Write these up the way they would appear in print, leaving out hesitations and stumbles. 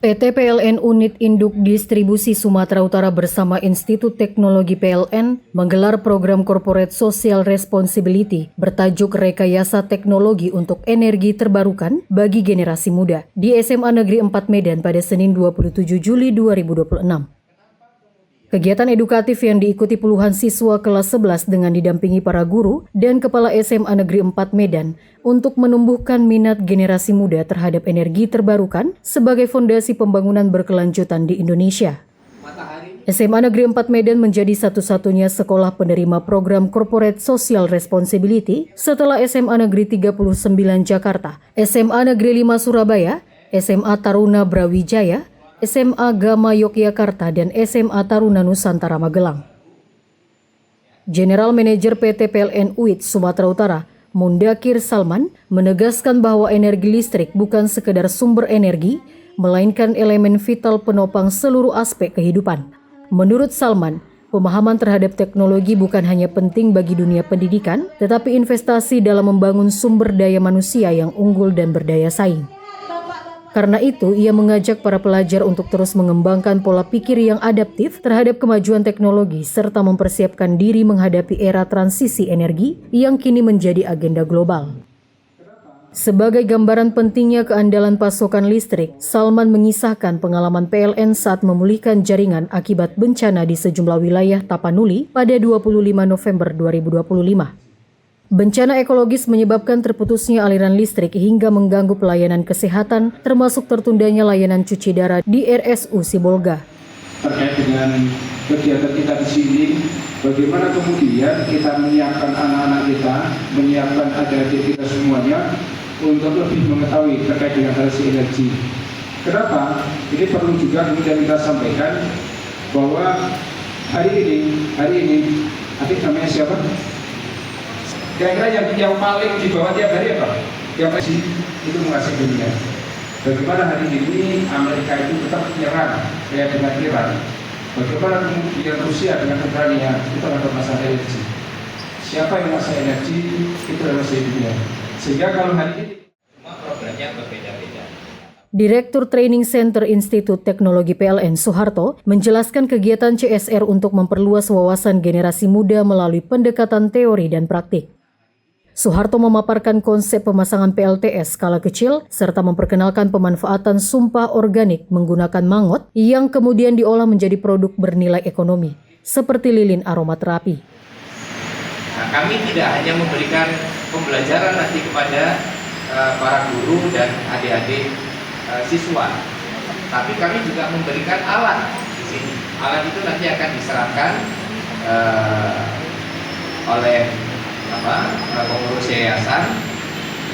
PT PLN Unit Induk Distribusi Sumatera Utara bersama Institut Teknologi PLN menggelar program Corporate Social Responsibility bertajuk Rekayasa Teknologi untuk Energi Terbarukan bagi Generasi Muda di SMA Negeri 4 Medan pada Senin 27 Juli 2026. Kegiatan edukatif yang diikuti puluhan siswa kelas 11 dengan didampingi para guru dan Kepala SMA Negeri 4 Medan untuk menumbuhkan minat generasi muda terhadap energi terbarukan sebagai fondasi pembangunan berkelanjutan di Indonesia. SMA Negeri 4 Medan menjadi satu-satunya sekolah penerima program Corporate Social Responsibility setelah SMA Negeri 39 Jakarta, SMA Negeri 5 Surabaya, SMA Taruna Brawijaya, SMA Gama Yogyakarta, dan SMA Taruna Nusantara Magelang. General Manager PT PLN UIT Sumatera Utara, Mundakir Salman, menegaskan bahwa energi listrik bukan sekedar sumber energi, melainkan elemen vital penopang seluruh aspek kehidupan. Menurut Salman, pemahaman terhadap teknologi bukan hanya penting bagi dunia pendidikan, tetapi investasi dalam membangun sumber daya manusia yang unggul dan berdaya saing. Karena itu, ia mengajak para pelajar untuk terus mengembangkan pola pikir yang adaptif terhadap kemajuan teknologi serta mempersiapkan diri menghadapi era transisi energi yang kini menjadi agenda global. Sebagai gambaran pentingnya keandalan pasokan listrik, Salman mengisahkan pengalaman PLN saat memulihkan jaringan akibat bencana di sejumlah wilayah Tapanuli pada 25 November 2025. Bencana ekologis menyebabkan terputusnya aliran listrik hingga mengganggu pelayanan kesehatan, termasuk tertundanya layanan cuci darah di RSU Sibolga. Terkait dengan kegiatan kita di sini, bagaimana kemudian kita menyiapkan anak-anak kita, menyiapkan adik-adik kita semuanya untuk lebih mengetahui terkait dengan transisi energi. Kenapa? Ini perlu juga kemudian kita sampaikan bahwa hari ini, adik namanya siapa? Kira-kira yang paling di bawah tiap hari apa? Yang pasti itu menguasai dunia. Bagaimana hari ini Amerika itu tetap menyerang kayak dengan Iran. Bagaimana kemudian Rusia dengan Ukraina itu ada masalah energi. Siapa yang menguasai energi itu adalah dunia. Sehingga kalau hari ini programnya berbeda-beda. Direktur Training Center Institut Teknologi PLN Soeharto menjelaskan kegiatan CSR untuk memperluas wawasan generasi muda melalui pendekatan teori dan praktik. Soeharto memaparkan konsep pemasangan PLTS skala kecil serta memperkenalkan pemanfaatan sumpah organik menggunakan mangot yang kemudian diolah menjadi produk bernilai ekonomi, seperti lilin aromaterapi. Nah, kami tidak hanya memberikan pembelajaran nanti kepada para guru dan adik-adik siswa, tapi kami juga memberikan alat di sini. Alat itu nanti akan diserahkan oleh pengurus yayasan.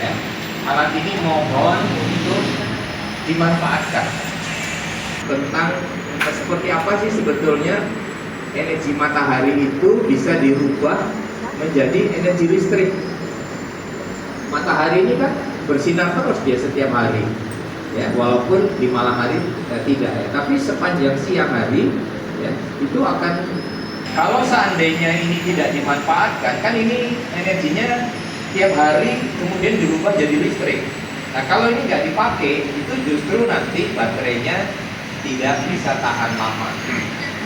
Ya. Alat ini mohon untuk dimanfaatkan tentang seperti apa sih sebetulnya energi matahari itu bisa dirubah menjadi energi listrik. Matahari ini kan bersinar terus dia setiap hari, ya, walaupun di malam hari tidak, ya. Tapi sepanjang siang hari, ya, itu akan, kalau seandainya ini tidak dimanfaatkan, kan ini energinya tiap hari kemudian dirubah jadi listrik. Nah, kalau ini nggak dipakai, itu justru nanti baterainya tidak bisa tahan lama.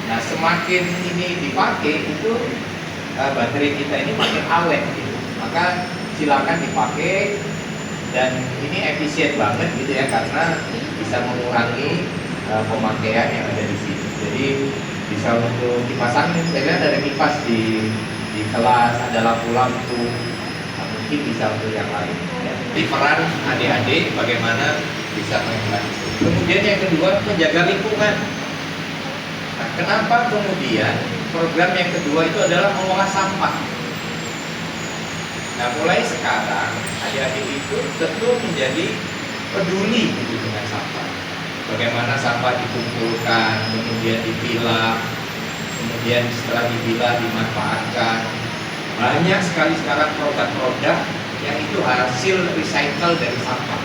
Nah, semakin ini dipakai, itu baterai kita ini makin awet gitu. Maka silakan dipakai, dan ini efisien banget gitu ya, karena bisa mengurangi pemakaian yang ada di sini. Jadi bisa untuk dipasang, saya lihat ada kipas di kelas, ada lampu-lampu, nah, mungkin bisa untuk yang lain. Ya. Jadi peran adik-adik bagaimana bisa menghemat. Kemudian yang kedua, menjaga lingkungan. Nah, kenapa kemudian program yang kedua itu adalah mengolah sampah? Nah, mulai sekarang adik-adik itu tentu menjadi peduli gitu dengan sampah. Bagaimana sampah dikumpulkan, kemudian dipilah, kemudian setelah dipilah dimanfaatkan. Banyak sekali sekarang produk-produk yang itu hasil recycle dari sampah.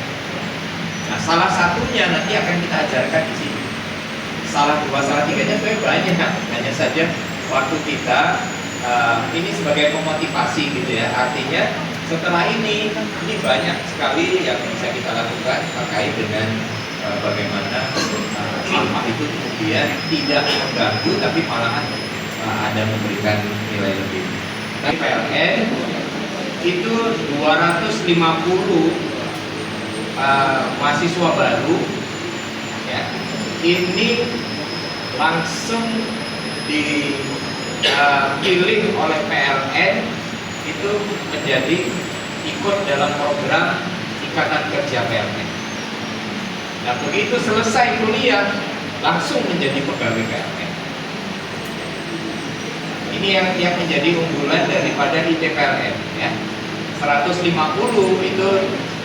Nah, salah satunya nanti akan kita ajarkan di sini. Salah dua, salah tiganya sebenarnya banyak. Hanya saja waktu kita ini sebagai pemotivasi gitu ya. Artinya setelah ini banyak sekali yang bisa kita lakukan terkait dengan bagaimana sampah itu kemudian tidak mengganggu tapi malahan ada memberikan nilai lebih. Tapi PLN itu 250 mahasiswa baru ya, ini langsung dipilih oleh PLN itu menjadi ikut dalam program Ikatan Kerja PLN. Nah begitu selesai kuliah langsung menjadi pegawai PLN. Ini yang menjadi unggulan daripada ITPLN ya. 150 itu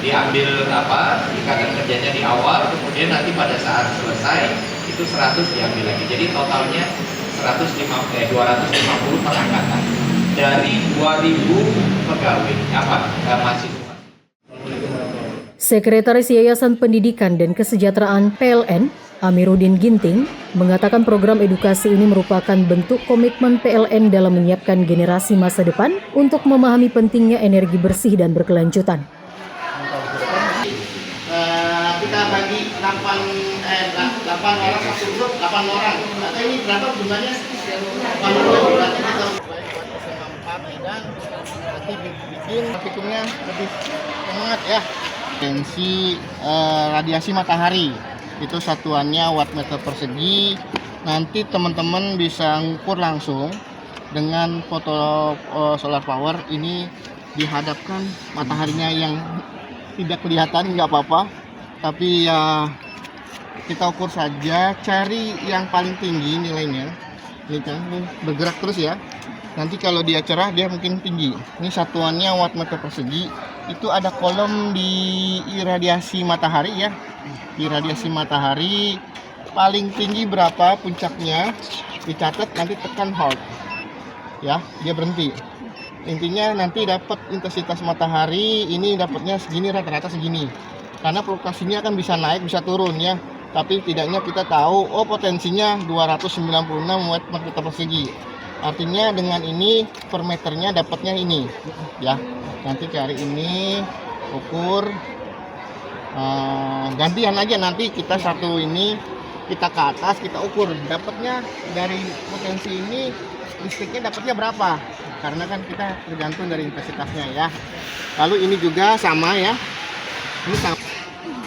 diambil ikatan kerjanya di awal, kemudian nanti pada saat selesai itu 100 diambil lagi. Jadi totalnya 250 perangkatan dari 2000 pegawai mahasiswa. Sekretaris Yayasan Pendidikan dan Kesejahteraan PLN, Amiruddin Ginting, mengatakan program edukasi ini merupakan bentuk komitmen PLN dalam menyiapkan generasi masa depan untuk memahami pentingnya energi bersih dan berkelanjutan. Kita bagi 8 orang satu grup, 8 orang. Atau ini berapa jumlahnya? 8 orang berarti kita dan nanti bikin grafiknya lebih semangat ya. Potensi radiasi matahari itu satuannya watt meter persegi. Nanti teman-teman bisa ngukur langsung dengan foto solar power. Ini dihadapkan mataharinya yang tidak kelihatan, nggak apa-apa, tapi ya kita ukur saja, cari yang paling tinggi nilainya. Ini kan bergerak terus ya, nanti kalau dia cerah dia mungkin tinggi. Ini satuannya watt meter persegi. Itu ada kolom di iradiasi matahari ya, iradiasi matahari paling tinggi berapa puncaknya dicatat, nanti tekan hold ya, dia berhenti. Intinya nanti dapat intensitas matahari ini dapatnya segini, rata-rata segini, karena lokasinya kan bisa naik bisa turun ya, tapi tidaknya kita tahu oh potensinya 296 watt meter persegi. Artinya dengan ini per meternya dapatnya ini ya. Nanti cari ini ukur, gantian aja, nanti kita satu ini kita ke atas kita ukur dapatnya dari potensi ini listriknya dapatnya berapa, karena kan kita tergantung dari intensitasnya ya. Lalu ini juga sama ya, ini sama,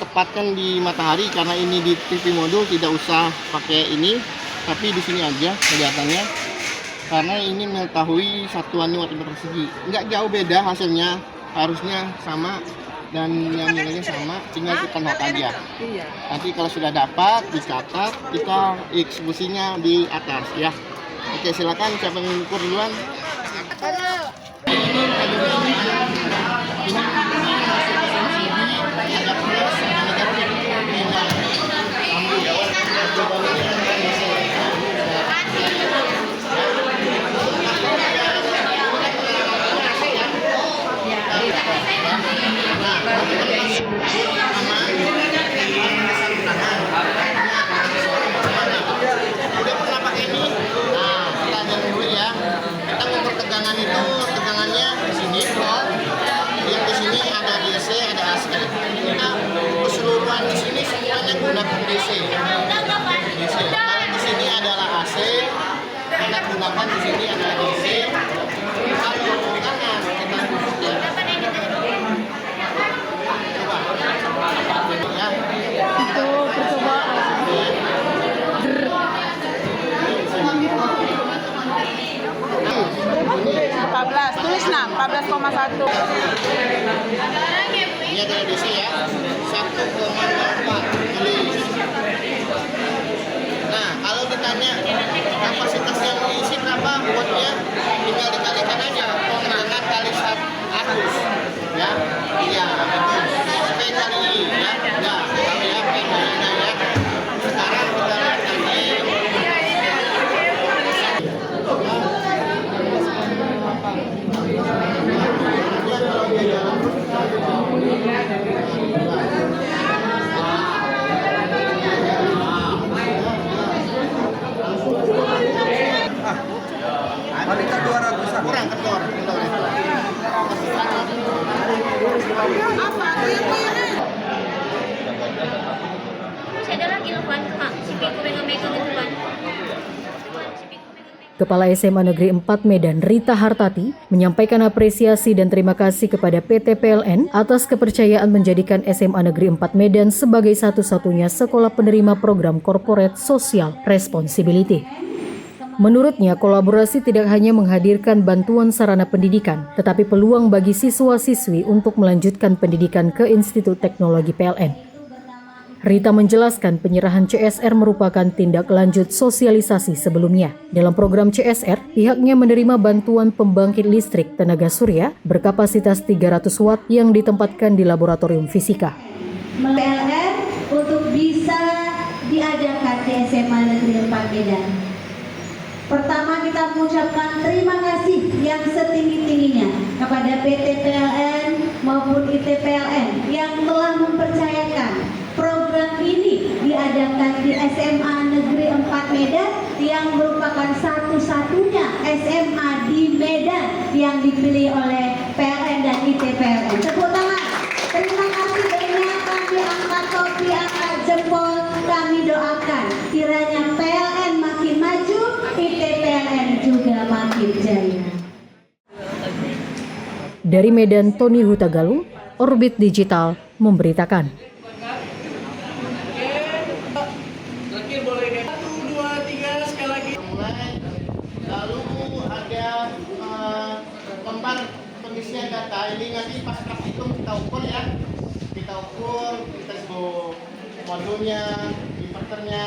tepatkan di matahari karena ini di TV modul tidak usah pakai ini, tapi di sini aja kelihatannya, karena ini mengetahui satuannya watt meter persegi. Nggak jauh beda hasilnya, harusnya sama dan yang nilainya sama, tinggal kita not aja. Nanti kalau sudah dapat dicatat, kita eksekusinya di atas ya. Oke, silakan siapa yang mengukur duluan. Tegangan itu, tegangannya di sini, yang di sini ada DC, ada AC. Kita keseluruhan di sini semuanya gunakan DC. DC. Kalau di sini adalah AC, kita gunakan di sini adalah DC. Kalau tegangan kita ya. Coba. Ya. Itu percobaan. 14, tulis 6, 14,1. Ini adalah DC ya, 1,4 tulis. Nah, kalau ditanya kapasitas yang diisi berapa wattnya, tinggal dikalikan aja, tegangan kali 100 ya. Iya, betul. Oke, kali ya. Ya, tahu ya, bedanya ya. Sekarang kita lihat lagi. Kurang kendor. Kepala SMA Negeri 4 Medan Rita Hartati menyampaikan apresiasi dan terima kasih kepada PT PLN atas kepercayaan menjadikan SMA Negeri 4 Medan sebagai satu-satunya sekolah penerima program Corporate Social Responsibility. Menurutnya, kolaborasi tidak hanya menghadirkan bantuan sarana pendidikan, tetapi peluang bagi siswa-siswi untuk melanjutkan pendidikan ke Institut Teknologi PLN. Rita menjelaskan penyerahan CSR merupakan tindak lanjut sosialisasi sebelumnya. Dalam program CSR, pihaknya menerima bantuan pembangkit listrik tenaga surya berkapasitas 300 watt yang ditempatkan di laboratorium fisika. PLN untuk bisa diadakan di SMA Negeri 4 Medan. Pertama, kita mengucapkan terima kasih yang setinggi-tingginya kepada PT PLN maupun IT PLN yang telah mempercayakan program ini diadakan di SMA Negeri 4 Medan yang merupakan satu-satunya SMA di Medan yang dipilih oleh PLN dan IT PLN. Tepuk tangan. Terima kasih banyak, kami angkat topi, angkat jempol, kami doakan kiranya PLN makin maju, IT PLN juga makin jaya. Dari Medan, Tony Hutagalu, Orbit Digital memberitakan. Mulai, lalu ada lembar pengisian data. Ini nanti pas praktikum kita ukur ya, kita sebut modulnya, inverternya,